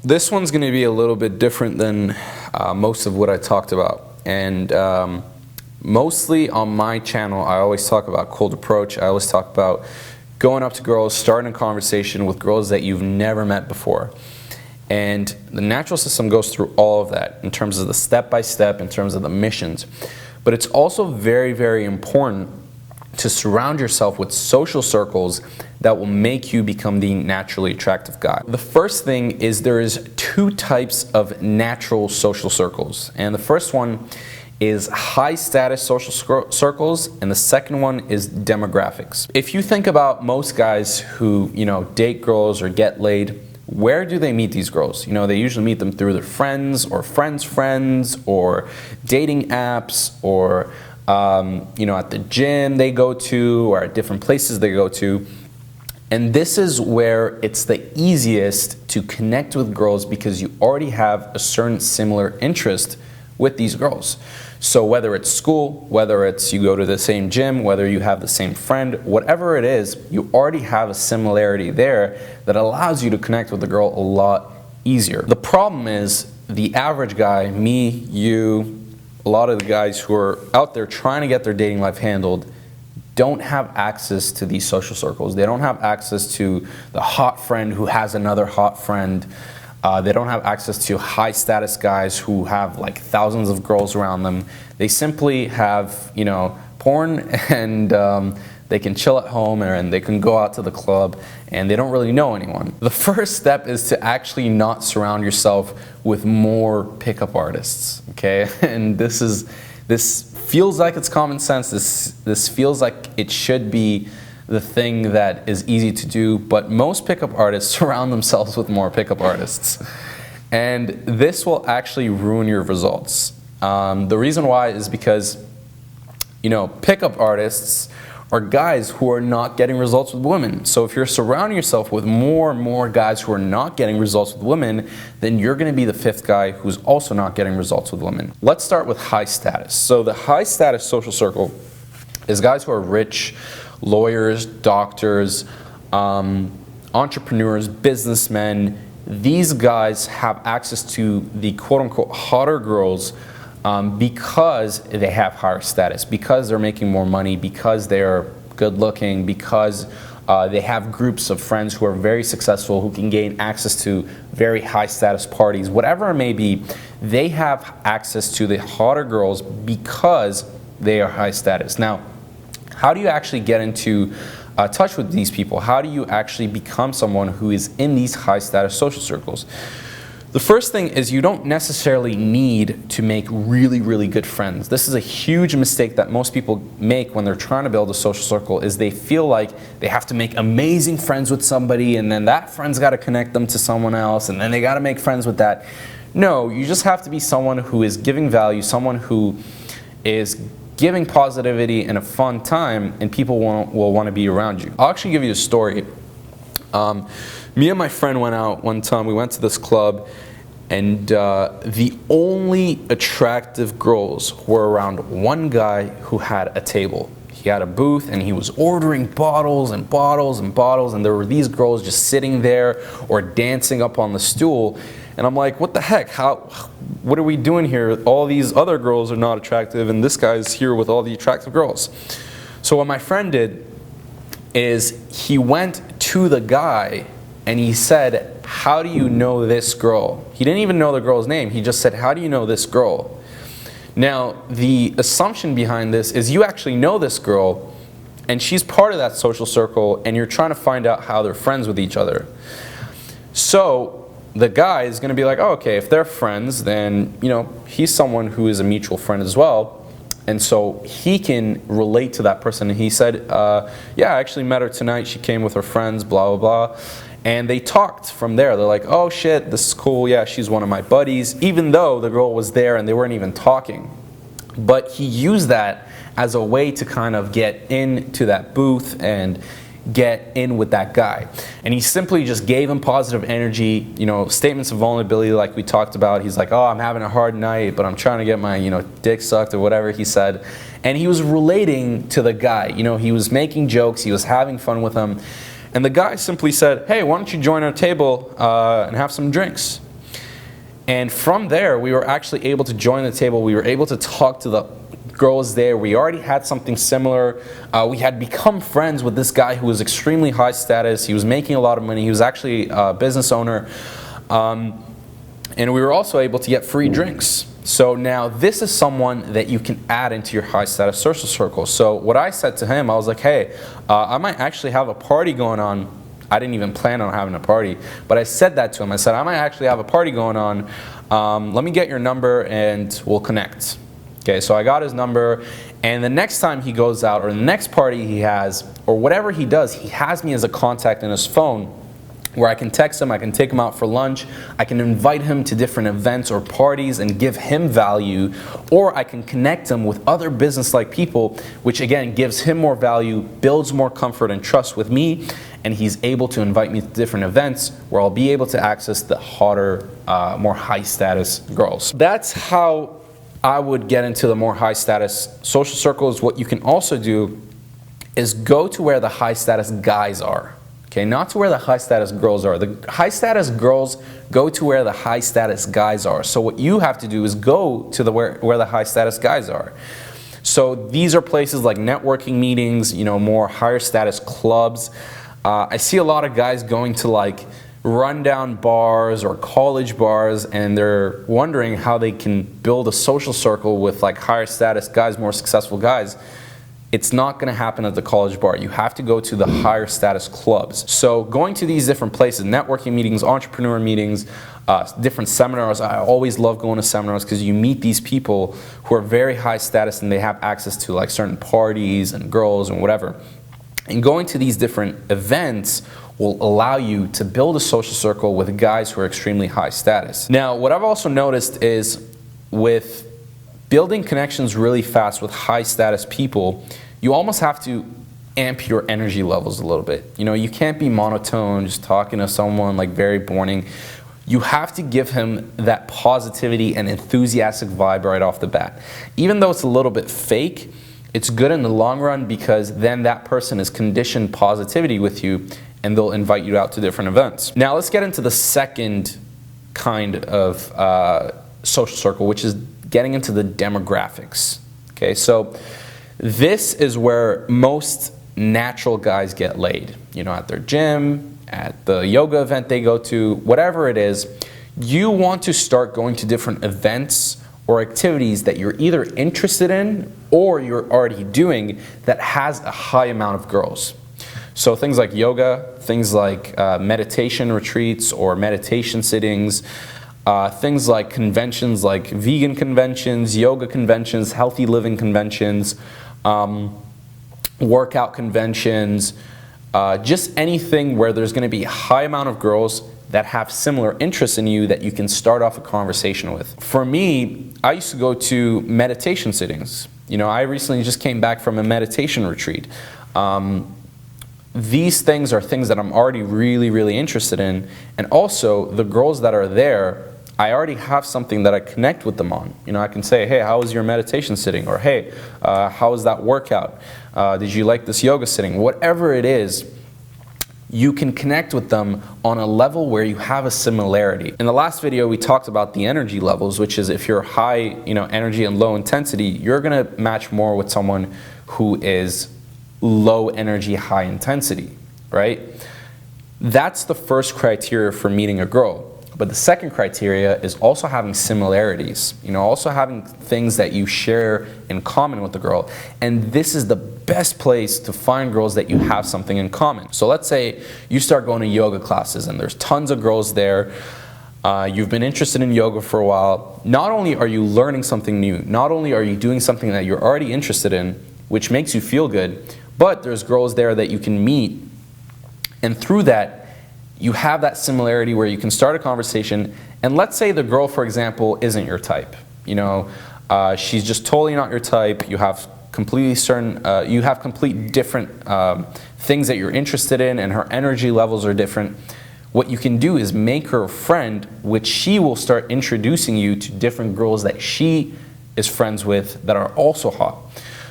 This one's going to be a little bit different than most of what I talked about. And mostly on my channel, I always talk about cold approach. I always talk about going up to girls, starting a conversation with girls that you've never met before. And the natural system goes through all of that in terms of the step-by-step, in terms of the missions. But it's also very, very important to surround yourself with social circles that will make you become the naturally attractive guy. The first thing is there is two types of natural social circles. And the first one is high status social circles, and the second one is demographics. If you think about most guys who, date girls or get laid, where do they meet these girls? They usually meet them through their friends or friends' friends or dating apps or at the gym they go to or at different places they go to. And this is where it's the easiest to connect with girls because you already have a certain similar interest with these girls. So whether it's school, whether it's you go to the same gym, whether you have the same friend, whatever it is, you already have a similarity there that allows you to connect with the girl a lot easier. The problem is the average guy, me, you, a lot of the guys who are out there trying to get their dating life handled don't have access to these social circles. They don't have access to the hot friend who has another hot friend. They don't have access to high status guys who have like thousands of girls around them. They simply have, porn and they can chill at home and they can go out to the club and they don't really know anyone. The first step is to actually not surround yourself with more pickup artists, okay? And this feels like it's common sense. This feels like it should be the thing that is easy to do, but most pickup artists surround themselves with more pickup artists. And this will actually ruin your results. The reason why is because, pickup artists are guys who are not getting results with women. So if you're surrounding yourself with more and more guys who are not getting results with women, then you're going to be the fifth guy who's also not getting results with women. Let's start with high status. So the high status social circle is guys who are rich, lawyers, doctors, entrepreneurs, businessmen. These guys have access to the quote-unquote hotter girls because they have higher status, because they're making more money, because they're good-looking, because they have groups of friends who are very successful, who can gain access to very high-status parties. Whatever it may be, they have access to the hotter girls because they are high status. Now, how do you actually get into touch with these people? How do you actually become someone who is in these high status social circles? The first thing is you don't necessarily need to make really, really good friends. This is a huge mistake that most people make when they're trying to build a social circle, is they feel like they have to make amazing friends with somebody and then that friend's got to connect them to someone else and then they got to make friends with that. No, you just have to be someone who is giving value, someone who is giving positivity and a fun time, and people will want to be around you. I'll actually give you a story. Me and my friend went out one time. We went to this club, and the only attractive girls were around one guy who had a table. He had a booth, and he was ordering bottles and bottles and bottles, and there were these girls just sitting there or dancing up on the stool. And I'm like, what the heck? What are we doing here? All these other girls are not attractive, and this guy's here with all the attractive girls. So what my friend did is he went to the guy and he said, how do you know this girl? He didn't even know the girl's name. He just said, how do you know this girl? Now, the assumption behind this is you actually know this girl, and she's part of that social circle, and you're trying to find out how they're friends with each other. So the guy is going to be like, oh, okay, if they're friends, then, he's someone who is a mutual friend as well. And so he can relate to that person. And he said, yeah, I actually met her tonight. She came with her friends, blah, blah, blah. And they talked from there. They're like, oh, shit, this is cool. Yeah, she's one of my buddies, even though the girl was there and they weren't even talking. But he used that as a way to kind of get into that booth and get in with that guy. And he simply just gave him positive energy, statements of vulnerability like we talked about. He's like, oh, I'm having a hard night, but I'm trying to get my, dick sucked or whatever he said. And he was relating to the guy. He was making jokes, he was having fun with him. And the guy simply said, hey, why don't you join our table and have some drinks? And from there, we were actually able to join the table. We were able to talk to the girls there. We already had something similar. We had become friends with this guy who was extremely high status. He was making a lot of money. He was actually a business owner. And we were also able to get free drinks. So now this is someone that you can add into your high status social circle. So what I said to him, I was like, hey, I might actually have a party going on. I didn't even plan on having a party, but I said that to him. I said, I might actually have a party going on. Let me get your number and we'll connect. Okay, so I got his number, and the next time he goes out, or the next party he has, or whatever he does, he has me as a contact in his phone where I can text him, I can take him out for lunch, I can invite him to different events or parties and give him value, or I can connect him with other business-like people, which again gives him more value, builds more comfort and trust with me, and he's able to invite me to different events where I'll be able to access the hotter, more high-status girls. That's how I would get into the more high-status social circles. What you can also do is go to where the high-status guys are. Okay, not to where the high-status girls are. The high-status girls go to where the high-status guys are. So what you have to do is go to where the high-status guys are. So these are places like networking meetings, more higher-status clubs. I see a lot of guys going to like rundown bars or college bars, and they're wondering how they can build a social circle with like higher status guys, more successful guys. It's not going to happen at the college bar. You have to go to the higher status clubs. So going to these different places, networking meetings, entrepreneur meetings, different seminars. I always love going to seminars because you meet these people who are very high status and they have access to like certain parties and girls and whatever. And going to these different events will allow you to build a social circle with guys who are extremely high status. Now, what I've also noticed is with building connections really fast with high status people, you almost have to amp your energy levels a little bit. You can't be monotone, just talking to someone like very boring. You have to give him that positivity and enthusiastic vibe right off the bat. Even though it's a little bit fake, it's good in the long run because then that person is conditioned positivity with you and they'll invite you out to different events. Now let's get into the second kind of social circle, which is getting into the demographics. Okay, so this is where most natural guys get laid. At their gym, at the yoga event they go to, whatever it is, you want to start going to different events or activities that you're either interested in or you're already doing that has a high amount of girls. So things like yoga, things like meditation retreats or meditation sittings, things like conventions like vegan conventions, yoga conventions, healthy living conventions, workout conventions, just anything where there's going to be a high amount of girls that have similar interests in you that you can start off a conversation with. For me, I used to go to meditation sittings. I recently just came back from a meditation retreat. These things are things that I'm already really, really interested in. And also, the girls that are there, I already have something that I connect with them on. I can say, hey, how was your meditation sitting? Or hey, how was that workout? Did you like this yoga sitting? Whatever it is, you can connect with them on a level where you have a similarity. In the last video, we talked about the energy levels, which is if you're high energy and low intensity, you're going to match more with someone who is low energy, high intensity, right? That's the first criteria for meeting a girl. But the second criteria is also having similarities, also having things that you share in common with the girl. And this is the best place to find girls that you have something in common. So let's say you start going to yoga classes and there's tons of girls there. You've been interested in yoga for a while. Not only are you learning something new, not only are you doing something that you're already interested in, which makes you feel good, but there's girls there that you can meet. And through that, you have that similarity where you can start a conversation. And let's say the girl, for example, isn't your type. She's just totally not your type. You have completely different things that you're interested in, and her energy levels are different. What you can do is make her a friend, which she will start introducing you to different girls that she is friends with that are also hot.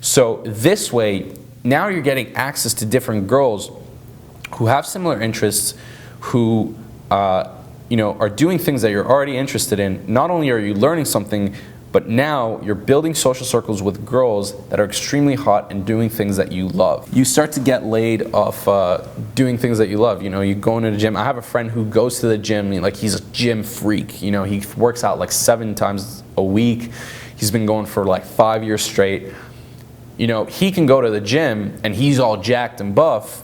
So this way, now you're getting access to different girls who have similar interests, who are doing things that you're already interested in, not only are you learning something, but now you're building social circles with girls that are extremely hot and doing things that you love. You start to get laid off doing things that you love. You go into the gym. I have a friend who goes to the gym, like he's a gym freak. He works out like 7 times a week. He's been going for like 5 years straight. He can go to the gym and he's all jacked and buff,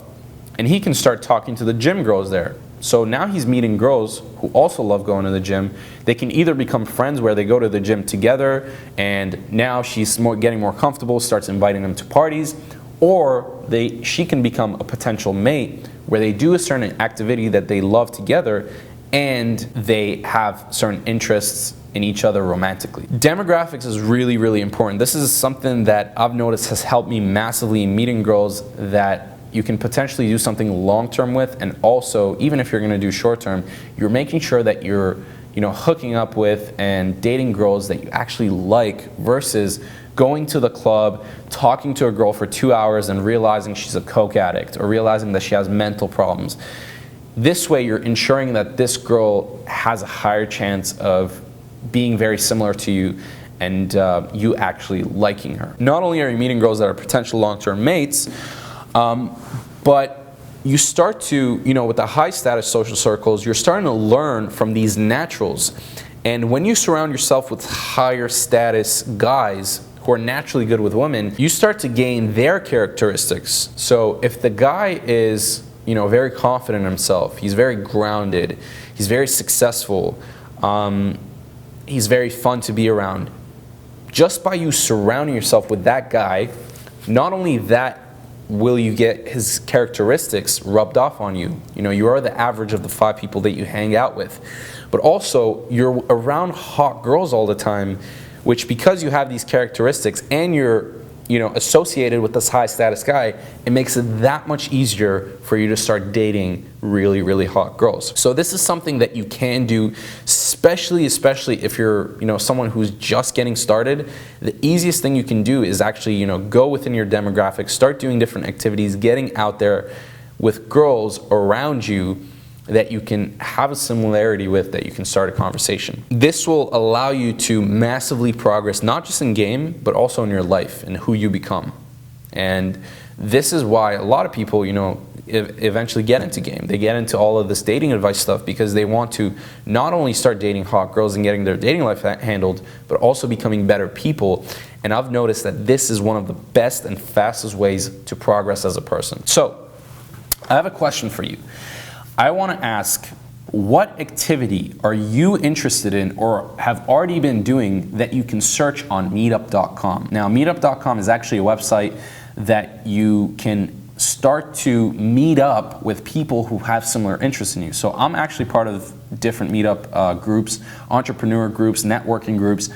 and he can start talking to the gym girls there. So now he's meeting girls who also love going to the gym. They can either become friends where they go to the gym together, and now she's getting more comfortable, starts inviting them to parties, or she can become a potential mate where they do a certain activity that they love together, and they have certain interests in each other romantically. Demographics is really, really important. This is something that I've noticed has helped me massively in meeting girls that you can potentially do something long-term with, and also, even if you're going to do short-term, you're making sure that you're hooking up with and dating girls that you actually like, versus going to the club, talking to a girl for 2 hours and realizing she's a coke addict or realizing that she has mental problems. This way, you're ensuring that this girl has a higher chance of being very similar to you and you actually liking her. Not only are you meeting girls that are potential long-term mates, but you start to, with the high status social circles, you're starting to learn from these naturals. And when you surround yourself with higher status guys who are naturally good with women, you start to gain their characteristics. So if the guy is, very confident in himself, he's very grounded, he's very successful, he's very fun to be around, just by you surrounding yourself with that guy, not only that will you get his characteristics rubbed off on you. You are the average of the 5 people that you hang out with. But also, you're around hot girls all the time, which, because you have these characteristics and you're associated with this high status guy, it makes it that much easier for you to start dating really, really hot girls. So this is something that you can do, especially if you're someone who's just getting started. The easiest thing you can do is actually go within your demographics, start doing different activities, getting out there with girls around you that you can have a similarity with, that you can start a conversation. This will allow you to massively progress, not just in game, but also in your life and who you become. And this is why a lot of people, eventually get into game. They get into all of this dating advice stuff because they want to not only start dating hot girls and getting their dating life handled, but also becoming better people. And I've noticed that this is one of the best and fastest ways to progress as a person. So, I have a question for you. I want to ask, what activity are you interested in or have already been doing that you can search on meetup.com? Now, meetup.com is actually a website that you can start to meet up with people who have similar interests in you. So I'm actually part of different meetup groups, entrepreneur groups, networking groups,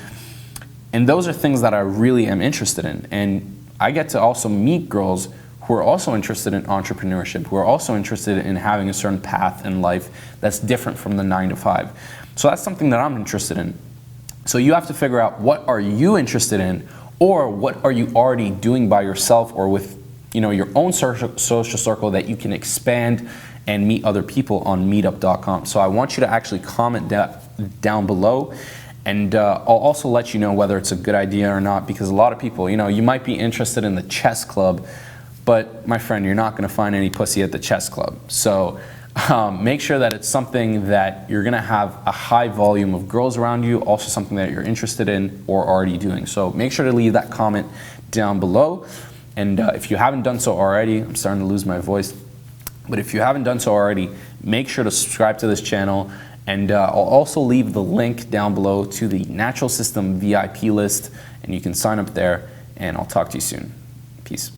and those are things that I really am interested in. And I get to also meet girls who are also interested in entrepreneurship, who are also interested in having a certain path in life that's different from the 9 to 5. So that's something that I'm interested in. So you have to figure out, what are you interested in, or what are you already doing by yourself or with your own social circle that you can expand and meet other people on meetup.com. So I want you to actually comment down below, and I'll also let you know whether it's a good idea or not, because a lot of people, you might be interested in the chess club, but my friend, you're not going to find any pussy at the chess club. So make sure that it's something that you're going to have a high volume of girls around you, also something that you're interested in or already doing. So make sure to leave that comment down below. And if you haven't done so already, I'm starting to lose my voice, but if you haven't done so already, make sure to subscribe to this channel. And I'll also leave the link down below to the Natural System VIP list, and you can sign up there, and I'll talk to you soon. Peace.